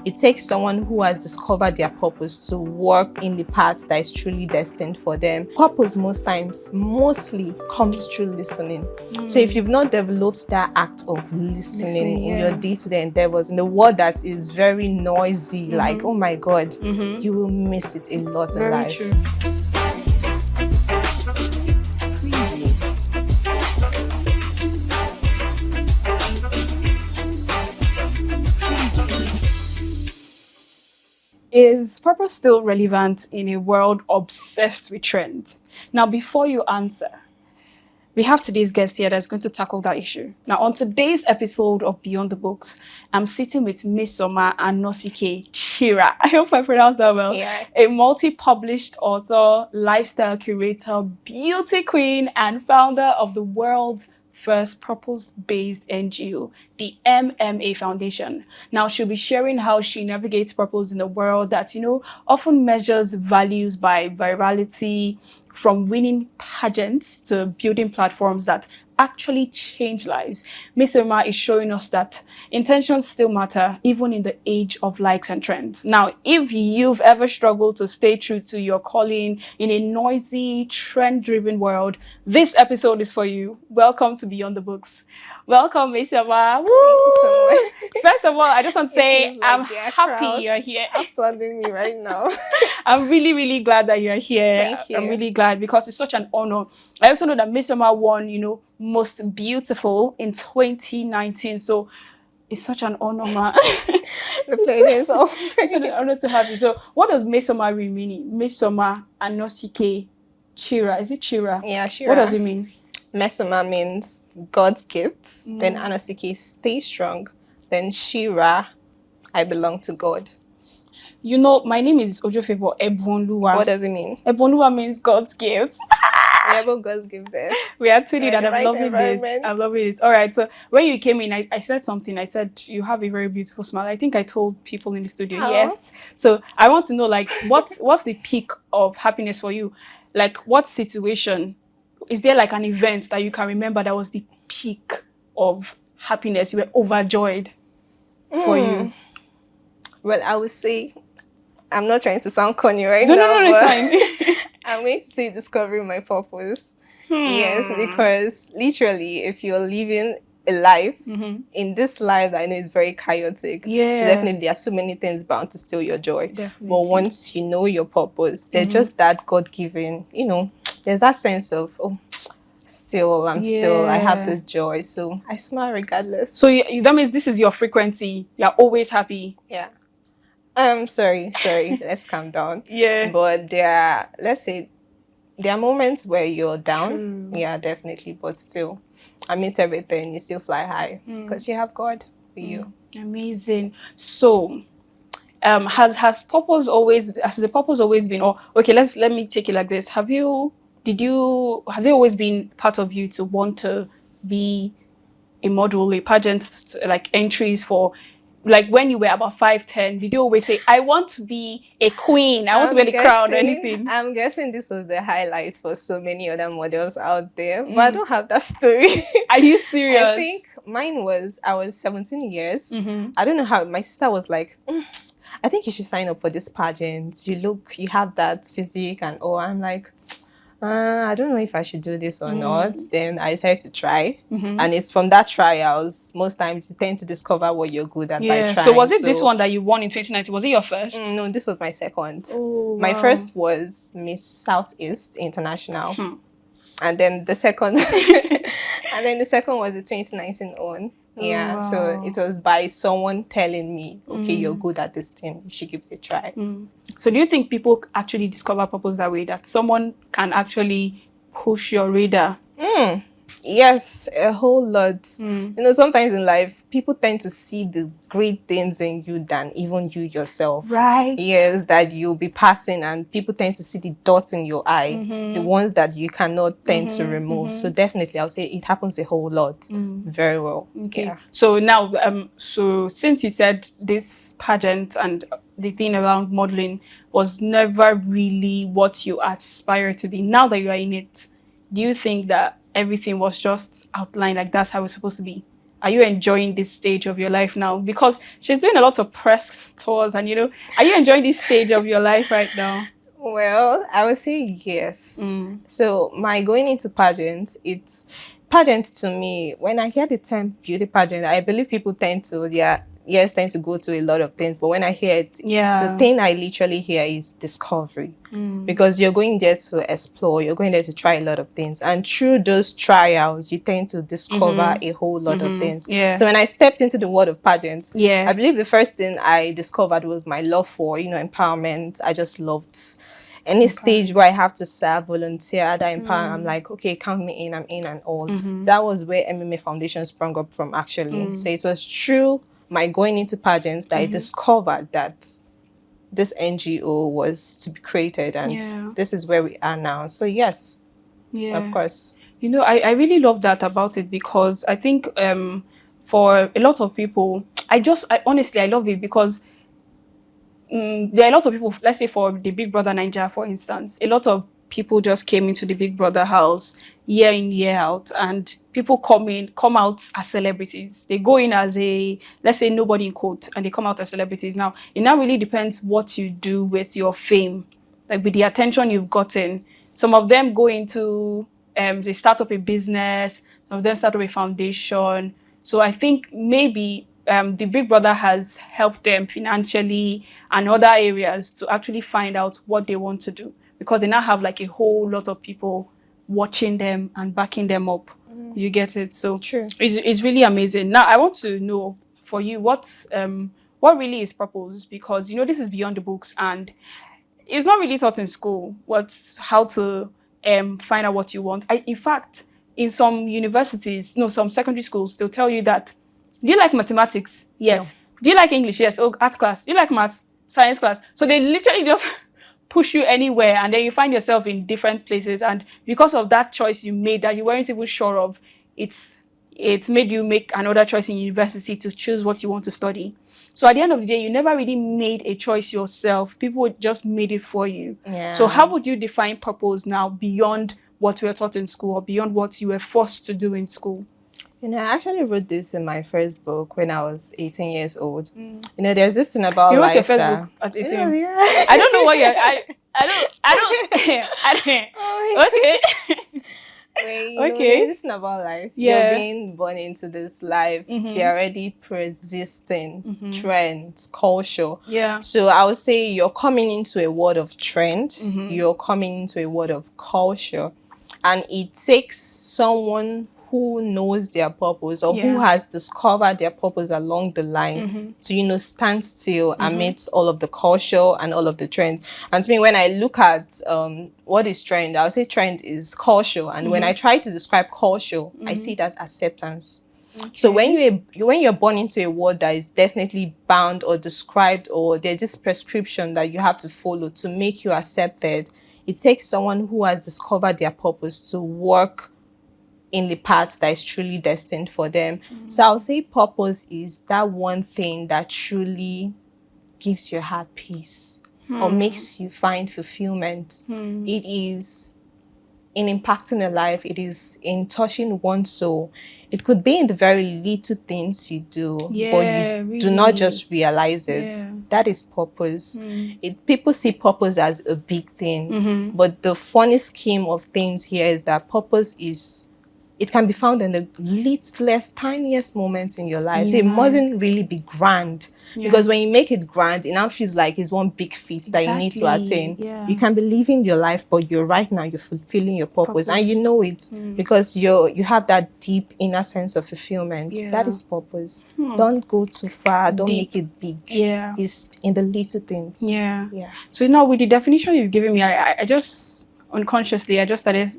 It takes someone who has discovered their purpose to work in the path that is truly destined for them. Purpose mostly comes through listening. So if you've not developed that act of listening in your day-to-day endeavors, in the world that is very noisy, like, oh my God, you will miss it a lot in life. True. Is purpose still relevant in a world obsessed with trends? Now, before you answer, we have today's guest here that's going to tackle that issue. Now, on today's episode of Beyond the Books, I'm sitting with Mmesoma Anosike Chirah. I hope I pronounced that well. Yeah. A multi-published author, lifestyle curator, beauty queen, and founder of the world's first purpose-based NGO, the MMA Foundation. Now, she'll be sharing how she navigates purpose in a world that, often measures values by virality, from winning pageants to building platforms that actually change lives. Mmesoma is showing us that intentions still matter, even in the age of likes and trends. Now, if you've ever struggled to stay true to your calling in a noisy, trend-driven world, this episode is for you. Welcome to Beyond the Books. Welcome, Mmesoma. Thank you so much. First of all, I just want to say Like I'm happy you're here. Applauding me right now. I'm really, really glad that you're here. Thank you. I'm really glad because it's such an honor. I also know that Mmesoma won, Most Beautiful in 2019. So it's such an honor, man. The pleasure is all. It's an honor to have you. So what does Mmesoma really mean? Mmesoma Anosike Chirah. Is it Chirah? Yeah, sure. What does it mean? Mmesoma means God's gifts. Then Anosike, stay strong. Then Chirah, I belong to God. My name is Ojofevo Ebonluwa. What does it mean? Ebonluwa means God's gift. Whatever God's gift there. We are tuning Right, and I'm right loving this. environment. I'm loving this. All right. So when you came in, I said something. I said, you have a very beautiful smile. I think I told people in the studio. Oh. Yes. So I want to know, what's the peak of happiness for you? Like, what situation? Is there like an event that you can remember that was the peak of happiness? You were overjoyed for you. Well, I would say, I'm not trying to sound corny right No, now. it's but fine. I'm going to say discovering my purpose. Yes, because literally, if you're living a life, in this life that I know is very chaotic, definitely there are so many things bound to steal your joy. Definitely. But once you know your purpose, there's just that God-given, there's that sense of, I have the joy. So I smile regardless. So that means this is your frequency. You're always happy. Yeah. Sorry. Let's calm down. Yeah. But there are moments where you're down. True. Yeah, definitely. But still, amidst everything, you still fly high because you have God with you. Amazing. So, has the purpose always been? Or okay, let me take it like this. Has it always been part of you to want to be a model, a pageant, like entries for? Like when you were about 5'10", did you always say, I want to be a queen, I want to be the crown or anything? I'm guessing this was the highlight for so many other models out there, but I don't have that story. Are you serious? I think mine was, I was 17 years. I don't know how, my sister was like, I think you should sign up for this pageant. You have that physique and all. I'm like, I don't know if I should do this or not. Then I decided to try. And it's from that trials, most times you tend to discover what you're good at by trying. So was it this one that you won in 2019? Was it your first? No, this was my second. Oh, my wow. first was Miss Southeast International. And then the second was the 2019 one. Yeah, wow. So it was by someone telling me, okay, you're good at this thing, you should give it a try. So do you think people actually discover purpose that way, that someone can actually push your radar? Yes, a whole lot. Sometimes in life, people tend to see the great things in you than even you yourself. Right. Yes, that you'll be passing and people tend to see the dots in your eye, the ones that you cannot tend to remove. So definitely, I'll say it happens a whole lot. Very well. Okay. Yeah. So now, so since you said this pageant and the thing around modeling was never really what you aspire to be, now that you are in it, do you think that everything was just outlined like that's how it's supposed to be? are you enjoying this stage of your life now? Because she's doing a lot of press tours, and are you enjoying this stage of your life right now? Well, I would say yes. So my going into pageants to me, when I hear the term beauty pageant, I believe people tend to go to a lot of things. But when I hear it, the Yeah. thing I literally hear is discovery. Because you're going there to explore, you're going there to try a lot of things. And through those trials, you tend to discover a whole lot of things. Yeah. So when I stepped into the world of pageants, Yeah. I believe the first thing I discovered was my love for, empowerment. I just loved any stage where I have to serve, volunteer, that empower. I'm like, okay, count me in, I'm in and all. That was where MMA Foundation sprung up from, actually. So it was through my going into pageants that I discovered that this NGO was to be created, and this is where we are now. So yes, of course. I really love that about it, because I think for a lot of people, honestly, I love it because there are a lot of people, let's say for the Big Brother Nigeria, for instance, a lot of people just came into the Big Brother house year in, year out, and people come out as celebrities. They go in as let's say, nobody in quote, and they come out as celebrities. Now, it now really depends what you do with your fame, like with the attention you've gotten. Some of them go into, they start up a business, some of them start up a foundation. So I think maybe the Big Brother has helped them financially and other areas to actually find out what they want to do, because they now have like a whole lot of people watching them and backing them up. You get it? So True. it's really amazing. Now I want to know for you what really is purpose, because this is beyond the books, and it's not really taught in school how to find out what you want. In fact, in some universities, no, some secondary schools, they'll tell you that, do you like mathematics? Yes. No. Do you like English? Yes. Oh, art class. Do you like maths? Science class. So they literally just push you anywhere, and then you find yourself in different places. And because of that choice you made that you weren't even sure of, it's made you make another choice in university to choose what you want to study. So at the end of the day, you never really made a choice yourself. People just made it for you. Yeah. So how would you define purpose now, beyond what we were taught in school, or beyond what you were forced to do in school? I actually wrote this in my first book when I was 18 years old. There's this thing about You wrote life your first that... book at 18? Yeah. I don't know what you're... I don't... Okay. Wait, Okay. there's this thing about life. Yeah. You're being born into this life. They're already persisting trends, culture. Yeah. So I would say you're coming into a world of trend. You're coming into a world of culture. And it takes someone who knows their purpose, or who has discovered their purpose along the line, to stand still amidst all of the culture and all of the trends. And to me, when I look at what is trend, I would say trend is culture. And when I try to describe culture, I see it as acceptance. Okay. So when you're born into a world that is definitely bound or described, or there's this prescription that you have to follow to make you accepted, it takes someone who has discovered their purpose to work in the path that is truly destined for them. So I'll say purpose is that one thing that truly gives your heart peace, or makes you find fulfillment. It is in impacting a life. It is in touching one's soul. It could be in the very little things you do, but you do not just realize it. That is purpose. People see purpose as a big thing, but the funny scheme of things here is that purpose it can be found in the littlest, tiniest moments in your life. So it mustn't really be grand. Because when you make it grand, it now feels like it's one big feat that you need to attain. You can be living your life, but you're fulfilling your purpose. And you know it because you have that deep inner sense of fulfillment. That is purpose. Don't go too far. Don't make it big. It's in the little things. So now, with the definition you've given me, I just unconsciously, I just started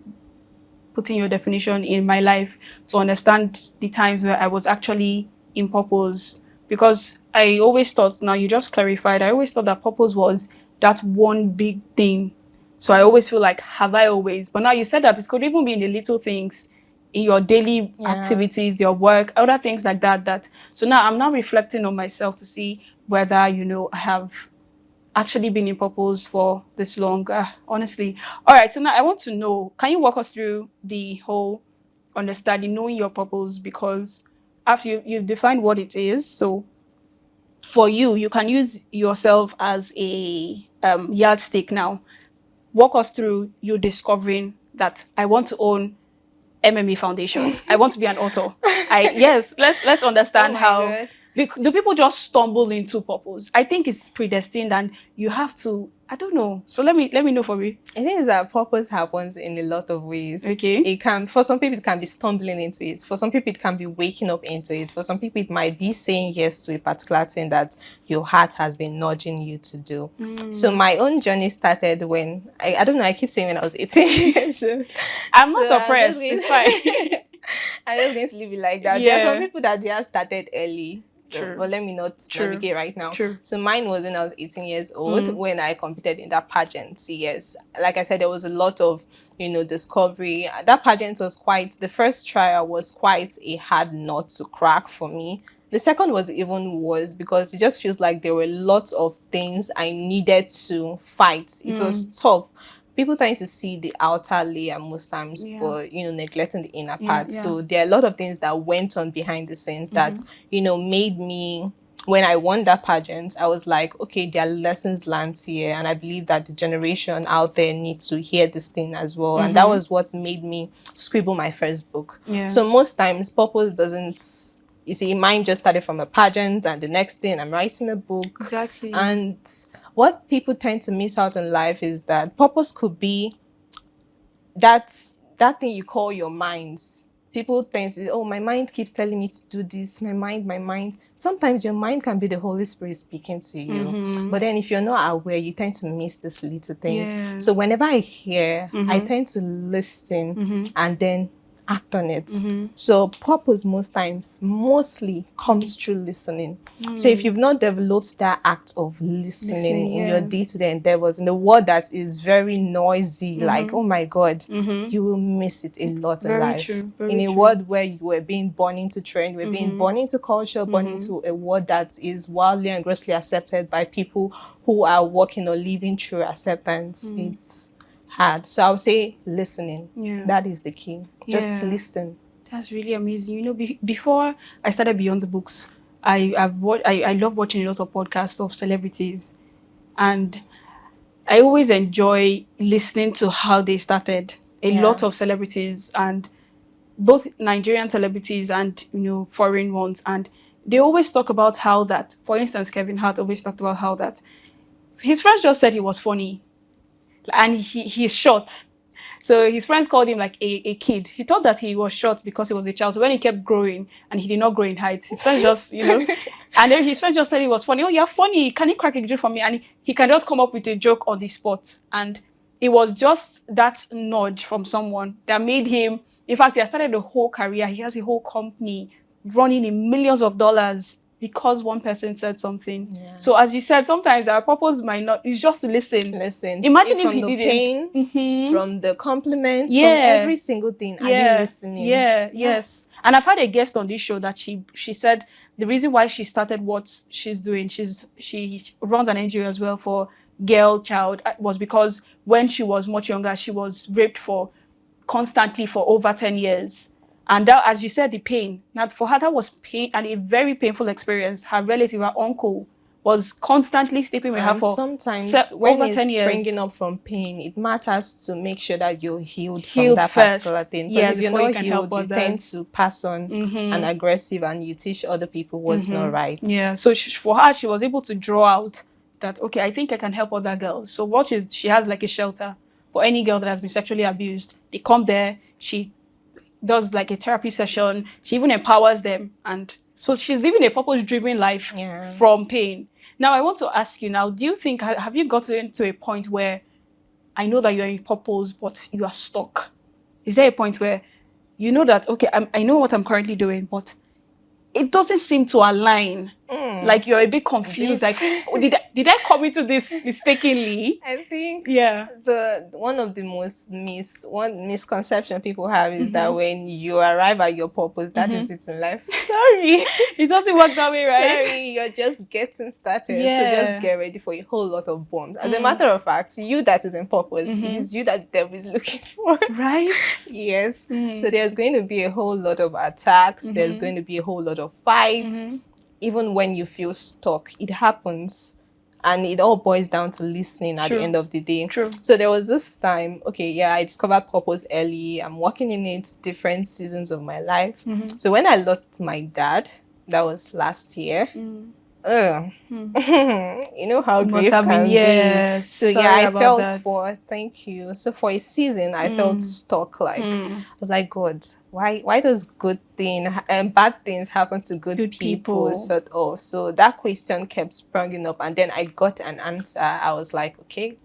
putting your definition in my life to understand the times where I was actually in purpose. Because I always thought, now you just clarified, I always thought that purpose was that one big thing. So I always feel like, have I always? But now you said that it could even be in the little things, in your daily activities, your work, other things like that. So now I'm now reflecting on myself to see whether, I have actually been in purpose for this long, honestly. All right, so now I want to know, can you walk us through the whole understanding, knowing your purpose? Because after you've defined what it is, so for you, you can use yourself as a yardstick now. Walk us through you discovering that I want to own MMA Foundation. I want to be an author. Let's Oh understand my how God. do people just stumble into purpose? I think it's predestined, and you have to. I don't know. So let me know for me. I think it's that purpose happens in a lot of ways. Okay. It can, for some people, it can be stumbling into it. For some people, it can be waking up into it. For some people, it might be saying yes to a particular thing that your heart has been nudging you to do. So my own journey started when I don't know. I keep saying when I was 18 years old. I'm So not oppressed. It's fine. I'm just going to leave it like that. There are some Yeah. people that just started early. So, True. but let me not True. navigate right now. True. So mine was when I was 18 years old when I competed in that pageant. Yes, like I said, there was a lot of discovery. That pageant was the first trial was quite a hard nut to crack for me. The second was even worse because it just feels like there were lots of things I needed to fight. It was tough. People tend to see the outer layer most times, Yeah. but neglecting the inner Yeah, part. yeah. So there are a lot of things that went on behind the scenes that made me. When I won that pageant, I was like, okay, there are lessons learned here, and I believe that the generation out there need to hear this thing as well. And that was what made me scribble my first book. Yeah. So most times, purpose doesn't. You see, mine just started from a pageant, and the next thing I'm writing a book. Exactly. And what people tend to miss out in life is that purpose could be that thing you call your mind. People tend to, oh, my mind keeps telling me to do this. My mind. Sometimes your mind can be the Holy Spirit speaking to you. But then if you're not aware, you tend to miss these little things. Yeah. So whenever I hear, I tend to listen and then act on it. So purpose mostly comes through listening. So if you've not developed that act of listening in your day-to-day endeavors, in the world that is very noisy, like, oh my God, you will miss it a lot in life. In a world where you were being born into trend, you were being born into culture, born into a world that is wildly and grossly accepted by people who are working or living through acceptance. It's hard. So I would say listening. Yeah. That is the key. Just Yeah. listen. That's really amazing. Before I started Beyond the Books, I love watching a lot of podcasts of celebrities, and I always enjoy listening to how they started. A lot of celebrities, and both Nigerian celebrities and foreign ones, and they always talk about how that. For instance, Kevin Hart always talked about how that his friends just said he was funny, and he's short. So his friends called him like a kid. He thought that he was short because he was a child. So when he kept growing and he did not grow in height, his friends just, and then his friends just said he was funny. Oh, you're funny. Can you crack a joke for me? And he can just come up with a joke on the spot. And it was just that nudge from someone that made him, in fact, he has started a whole career. He has a whole company running in millions of dollars because one person said something. Yeah. So as you said, sometimes our purpose might not, it's just to listen. Imagine if he the didn't. pain, from the compliments, from every single thing. Are you listening? Yes. And I've had a guest on this show that she said the reason why she started what she's doing, she runs an NGO as well for girl child, was because when she was much younger, she was raped constantly for over 10 years. And that, as you said, the pain. Now, for her, that was pain and a very painful experience. Her relative, her uncle, was constantly sleeping with her for sometimes when over it's 10 years. Springing up from pain, it matters to make sure that you're healed from Healed that first. particular thing. Yes, Because if you're before you not can healed, help you tend to pass on and aggressive, and you teach other people what's not right. Yeah. So for her, she was able to draw out that, okay, I think I can help other girls. So she has like a shelter for any girl that has been sexually abused. They come there. She does like a therapy session. She even empowers them. And so she's living a purpose-driven life from pain. Now, I want to ask you now, do you think, have you gotten to a point where I know that you're in purpose, but you are stuck? Is there a point where you know that, okay, I know what I'm currently doing, but it doesn't seem to align Like you're a bit confused, like, oh, did I come into this mistakenly? I think Yeah. one of the one misconception people have is that when you arrive at your purpose, that is it in life. Sorry. It doesn't work that way, right? Sorry, you're just getting started. So just Yeah. get ready for a whole lot of bombs. As a matter of fact, you that is in purpose, it is you that the devil is looking for. Right? Yes. So there's going to be a whole lot of attacks. There's going to be a whole lot of fights. Even when you feel stuck, it happens. And it all boils down to listening at the end of the day. True. So there was this time, okay, yeah, I discovered purpose early. I'm working in it, different seasons of my life. So when I lost my dad, that was last year. You know how grief can be. So yeah, I felt thank you. So for a season, I felt stuck. Like I was like, God, why does good thing and bad things happen to good people? Sort of. So that question kept springing up, and then I got an answer. I was like, okay.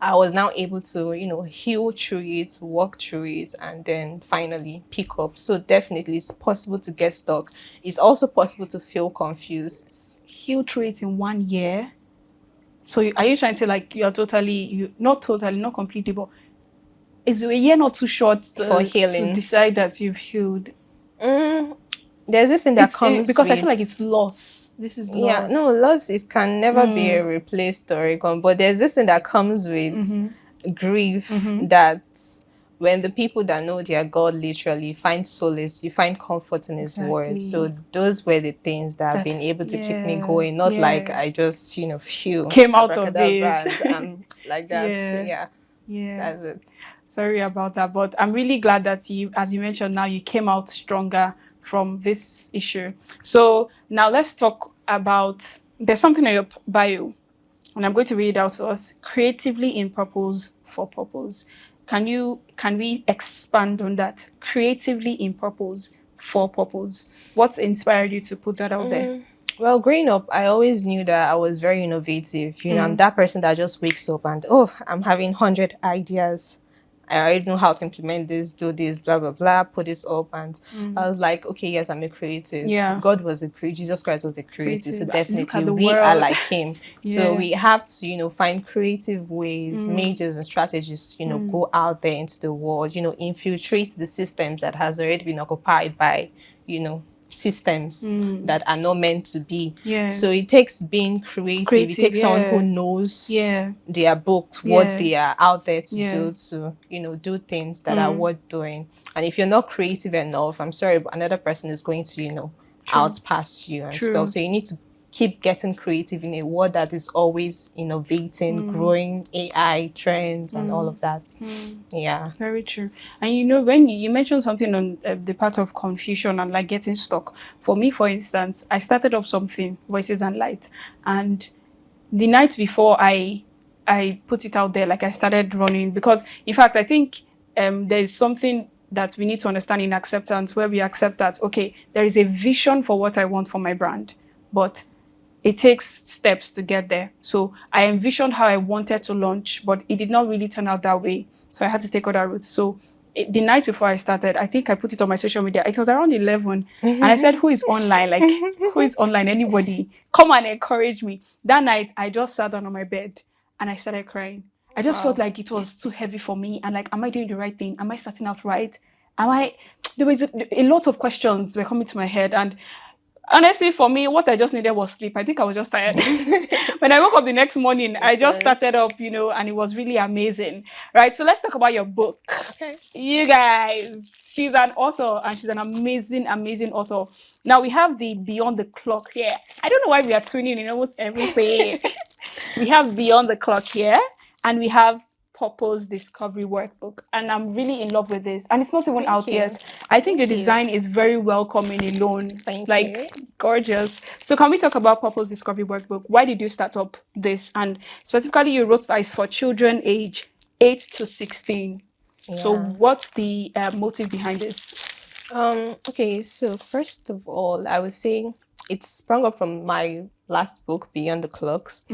I was now able to, heal through it, walk through it, and then finally pick up. So definitely it's possible to get stuck. It's also possible to feel confused. Heal through it in 1 year? So are you trying to like, not completely, but is a year not too short for healing to decide that you've healed? There's this thing that comes because I feel like it's loss. This is loss. Yeah, no, loss, it can never be replaced or recon, but there's this thing that comes with grief that when the people that know their God literally find solace, you find comfort in his word. So those were the things that have been able to keep me going. Not like I just, came out of it. And like that. So yeah, that's it. Sorry about that, but I'm really glad that you, as you mentioned, now you came out stronger from this issue. So now let's talk about, there's something in your bio, and I'm going to read it out to us. Creatively in purpose, for purpose. Can we expand on that? Creatively in purpose, for purpose. What's inspired you to put that out there? Well, growing up, I always knew that I was very innovative. I'm that person that just wakes up and, I'm having 100 ideas. I already know how to implement this, do this, blah, blah, blah, put this up. And I was like, okay, yes, I'm a creative. Yeah. God was a creative. Jesus Christ was a creative. So definitely we are like him. So we have to, find creative ways, measures and strategies to, go out there into the world, infiltrate the systems that has already been occupied by, systems that are not meant to be. So it takes being creative. It takes someone who knows their books, what they are out there to do to, do things that are worth doing. And if you're not creative enough, I'm sorry, but another person is going to, outpass you and stuff. So you need to keep getting creative in a world that is always innovating, growing AI trends and all of that. Yeah. Very true. And when you mentioned something on the part of confusion and like getting stuck. For me, for instance, I started up something, Voices and Light. And the night before I put it out there, like I started running, because in fact, I think there is something that we need to understand in acceptance, where we accept that, okay, there is a vision for what I want for my brand, but it takes steps to get there. So I envisioned how I wanted to launch, but it did not really turn out that way. So I had to take other routes. So the night before I started, I think I put it on my social media. It was around 11. And I said, who is online? Like, who is online? Anybody? Come and encourage me. That night, I just sat down on my bed and I started crying. I just felt like it was too heavy for me. And like, am I doing the right thing? Am I starting out right? There was a lot of questions were coming to my head. And honestly, for me, what I just needed was sleep. I think I was just tired. When I woke up the next morning, I just started up, and it was really amazing. Right? So let's talk about your book. Okay. You guys, she's an author and she's an amazing, amazing author. Now we have the Beyond the Clock here. I don't know why we are tuning in almost everything. We have Beyond the Clock here, and we have Purpose Discovery Workbook, and I'm really in love with this, and it's not even out yet. I think the design is very welcoming alone. Thank you. Gorgeous. So can we talk about Purpose Discovery Workbook? Why did you start up this? And specifically, you wrote that it's for children age 8 to 16. So what's the motive behind this? Okay, so first of all, I would say it sprung up from my last book, Beyond the Clocks,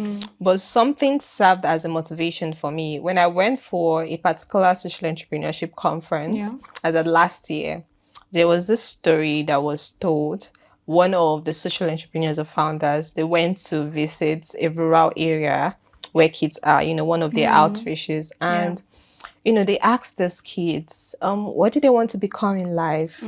but something served as a motivation for me. When I went for a particular social entrepreneurship conference as of last year, there was this story that was told one of the social entrepreneurs or founders, they went to visit a rural area where kids are, one of their outreaches. And, they asked these kids, what do they want to become in life?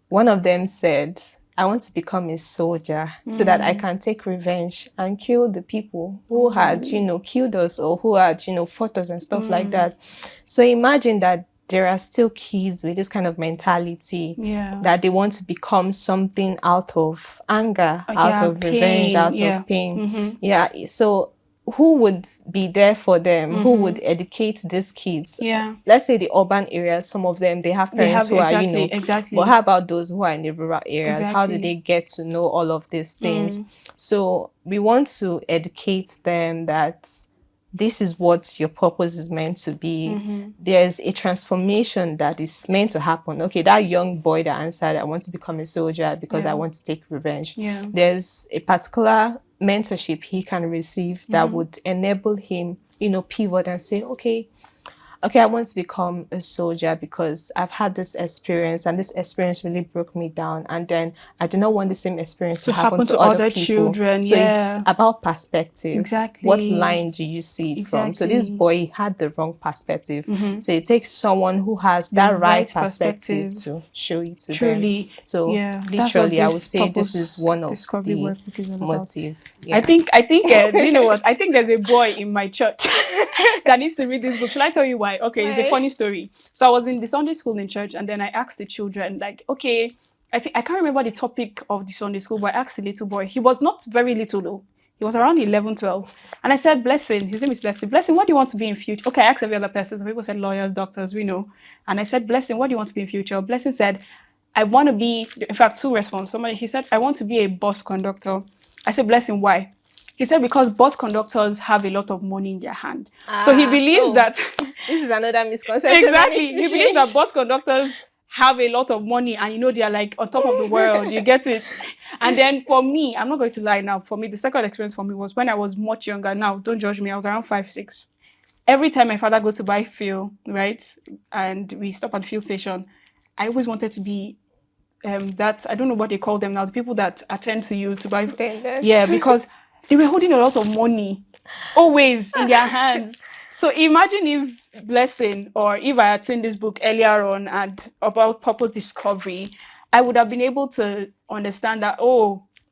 One of them said, I want to become a soldier so that I can take revenge and kill the people who had, killed us, or who had, fought us and stuff like that. So imagine that there are still kids with this kind of mentality that they want to become something out of anger, out of revenge, out of pain. Yeah. So who would be there for them? Who would educate these kids? Let's say the urban areas, some of them, they have parents who are, but how about those who are in the rural areas? How do they get to know all of these things? So we want to educate them that this is what your purpose is meant to be. There's a transformation that is meant to happen. Okay, that young boy that answered, I want to become a soldier because I want to take revenge. There's a particular mentorship he can receive that would enable him, pivot and say, okay, I want to become a soldier because I've had this experience and this experience really broke me down. And then I do not want the same experience to happen to other people. Children. So it's about perspective. Exactly. What line do you see it from? So this boy had the wrong perspective. So it takes someone who has that right perspective to show it to them. So literally, I would say this is one of the motive. I think you know what? I think there's a boy in my church that needs to read this book. Shall I tell you why? Okay, it's a funny story. So I was in the Sunday school in church, and then I asked the children, like, okay, I can't remember the topic of the Sunday school, but I asked the little boy. He was not very little though. He was around 11, 12. And I said, Blessing, his name is Blessing. Blessing, what do you want to be in future? Okay, I asked every other person. Some people said lawyers, doctors, we know. And I said, Blessing, what do you want to be in future? Blessing said, I want to be, in fact, two responses. He said, I want to be a bus conductor. I said, Blessing, why? He said, because bus conductors have a lot of money in their hand. So he believes that... This is another misconception. Exactly. He believes that bus conductors have a lot of money and, they are like on top of the world. You get it? And then for me, I'm not going to lie now. For me, the second experience for me was when I was much younger. Now, don't judge me. I was around 5, 6. Every time my father goes to buy fuel, right? And we stop at the fuel station, I always wanted to be that, I don't know what they call them now, the people that attend to you to buy. Yeah, because they were holding a lot of money always in their hands. So imagine if Blessing, or if I had seen this book earlier on and about purpose discovery, I would have been able to understand that,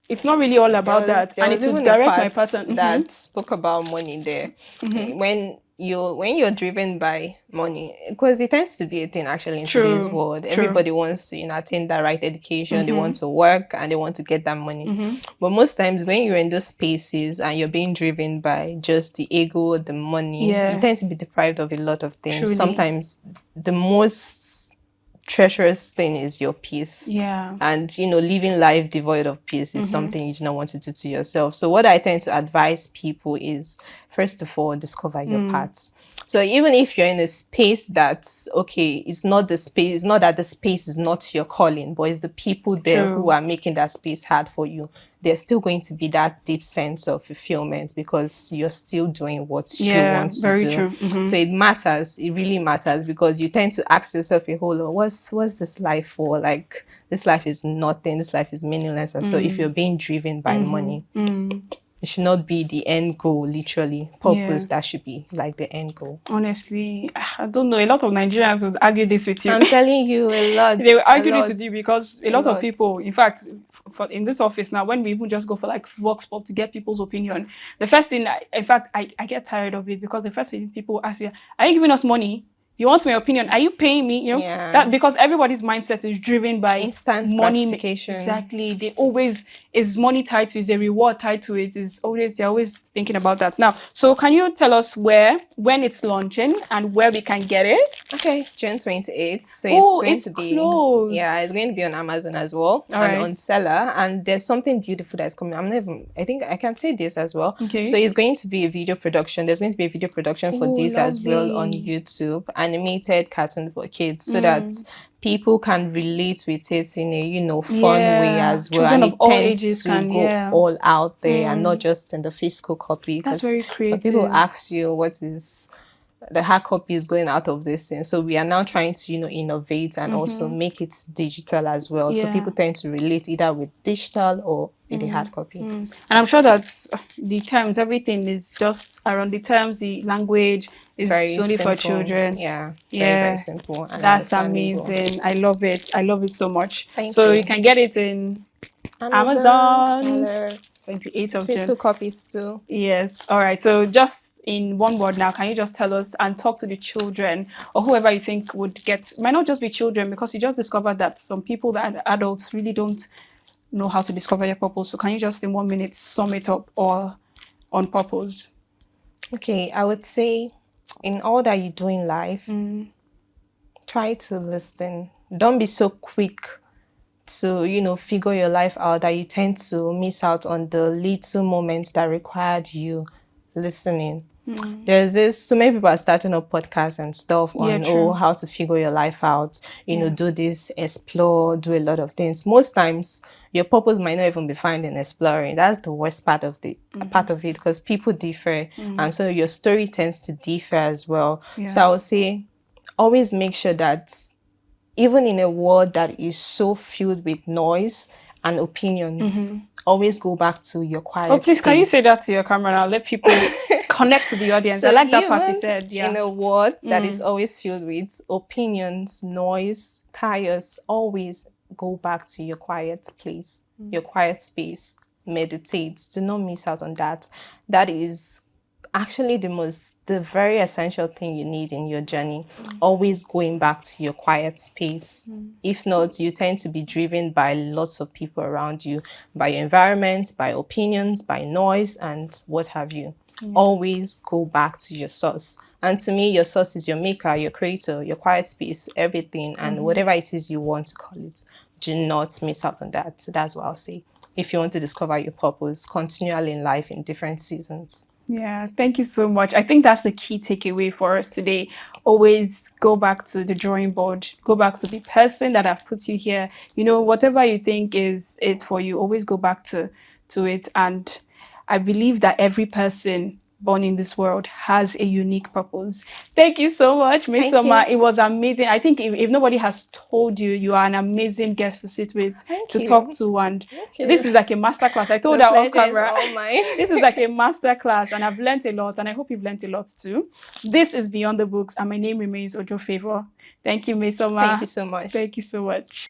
it's not really all about that. And it would direct my pattern. That spoke about money there. When you're driven by money, because it tends to be a thing actually in today's world. Everybody wants to attain that right education. They want to work and they want to get that money. But most times when you're in those spaces and you're being driven by just the ego, the money, you tend to be deprived of a lot of things. Sometimes the most treacherous thing is your peace. And living life devoid of peace is something you do not want to do to yourself. So what I tend to advise people is, first of all, discover your paths. So even if you're in a space that's it's not the space, it's not that the space is not your calling, but it's the people there who are making that space hard for you. There's still going to be that deep sense of fulfillment because you're still doing what you want to do. Very true. So it matters. It really matters, because you tend to ask yourself a whole lot, what's this life for? Like, this life is nothing. This life is meaningless. And so if you're being driven by money, it should not be the end goal, literally. Purpose, that should be like the end goal. Honestly, I don't know. A lot of Nigerians would argue this with you. I'm telling you, a lot. They will argue this with you because a lot of people, in fact, in this office now, when we even just go for like vox pop to get people's opinion, the first thing, I get tired of it, because the first thing people ask you, are you giving us money? You want my opinion? Are you paying me? That because everybody's mindset is driven by instant money gratification. Exactly. They always is money tied to it, is a reward tied to it. They're always thinking about that. Now, so can you tell us when it's launching and where we can get it? Okay, June 28th. So it's going to be close. Yeah, it's going to be on Amazon as well, and on Seller. And there's something beautiful that's coming. I think I can say this as well. Okay. So it's going to be a video production. There's going to be a video production for this as well on YouTube. Animated cartoon for kids, so that people can relate with it in a fun way as well. Children and of all ages can go all out there and not just in the physical copy. That's very creative. People ask you what is the hard copy is going out of this thing. So we are now trying to, innovate and also make it digital as well. So Yeah. people tend to relate either with digital or with the hard copy. And I'm sure that the terms, everything is just around the terms, the language is Very only for simple. children. Yeah. Yeah. Very simple and That's understandable. amazing. I love it. I love it so much. Thank so you. you can get it in Amazon. Amazon. 28th of Physical June. copies too. Yes. All right. So just in one word now, can you just tell us and talk to the children or whoever you think would get, might not just be children, because you just discovered that some people that are adults really don't know how to discover their purpose. So can you just in 1 minute sum it up or on purpose? Okay, I would say in all that you do in life, try to listen. Don't be so quick to, figure your life out that you tend to miss out on the little moments that required you listening. There's this, so many people are starting up podcasts and stuff on how to figure your life out, do this, explore, do a lot of things. Most times your purpose might not even be found in exploring. That's the worst part of it, because people differ, and so your story tends to differ as well. So I would say always make sure that even in a world that is so filled with noise and opinions, always go back to your quiet Oh, please, space. can you say that to your camera now? Let people connect to the audience. So I like that part you said. In a world that is always filled with opinions, noise, chaos, always go back to your quiet place, your quiet space. Meditate. Do not miss out on that. That is actually the very essential thing you need in your journey. Always going back to your quiet space. If not, you tend to be driven by lots of people around you, by your environment, by opinions, by noise, and what have you. Always go back to your source. And to me, your source is your maker, your creator, your quiet space, everything, and whatever it is you want to call it. Do not miss out on that. So that's what I'll say. If you want to discover your purpose continually in life in different seasons. Yeah, thank you so much. I think that's the key takeaway for us today. Always go back to the drawing board, go back to the person that have put you here. Whatever you think is it for you, always go back to it. And I believe that every person born in this world has a unique purpose. Thank you so much, Mmesoma. It was amazing. I think if nobody has told you, you are an amazing guest to sit with, talk to, and this is like a masterclass. I told her off camera. This is like a masterclass, and I've learned a lot, and I hope you've learned a lot too. This is Beyond the Books, and my name remains Ojo Favor. Thank you, Mmesoma. Thank you so much. Thank you so much.